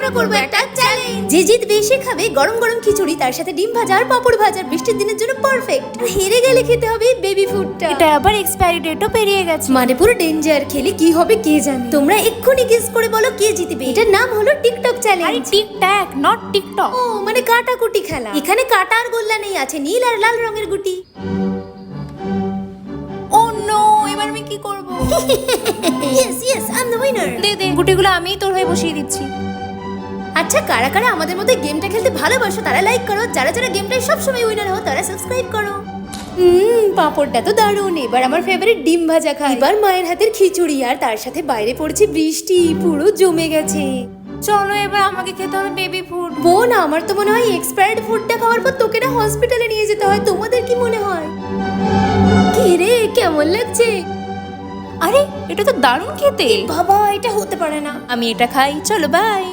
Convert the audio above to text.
আমরা করব একটা চ্যালেঞ্জ। যে জিতবে সে খাবে গরম গরম খিচুড়ি, তার সাথে ডিম ভাজা আর পাপড় ভাজা। বৃষ্টির দিনের জন্য পারফেক্ট। হেরে গেলে খেতে হবে বেবি ফুডটা। এটা আবার এক্সপায়ারি ডেটও পেরিয়ে গেছে। মানে পুরো ডেঞ্জার। খেলে কি হবে কে জানে। তোমরা এক্ষুনি গেস করে বলো কে জিতবে। এটার নাম হলো টিকটক আরে চ্যালেঞ্জ। Tic tac not tic tac. ও মানে কাটাকুটি খেলা। এখানে কাটা আর গোল্লা নেই, আছে নীল আর লাল রঙের গুটি। ও নো, এবার আমি কি করব? Yes yes, I am the winner. দে দে, গুটিগুলো আমিই তোর হয়ে বসিয়ে দিচ্ছি। আচ্ছা, কারা কারা আমাদের মধ্যে গেমটা খেলতে ভালোবাসো তারা লাইক করো, যারা যারা গেমটায় সবসময় উইনার হও তারা সাবস্ক্রাইব করো। পাঁপড়টা তো দারুণ। এবার আমার ফেভারিট ডিম ভাজা খাই। এবার মায়ের হাতের খিচুড়ি, আর তার সাথে বাইরে পড়ছে বৃষ্টি, পুরো জমে গেছে। চলো এবার আমাকে খেতে হবে বেবি ফুড। বোন, আমার তো মনে হয় এক্সপায়ার্ড ফুডটা খাওয়ার পর তোকে না হসপিটালে নিয়ে যেতে হয়। তোমাদের কি মনে হয়? কি রে, কেমন লাগছে? আরে এটা তো দারুণ খেতে। বাবা, এটা হতে পারে না। আমি এটা খাই, চলো বাই।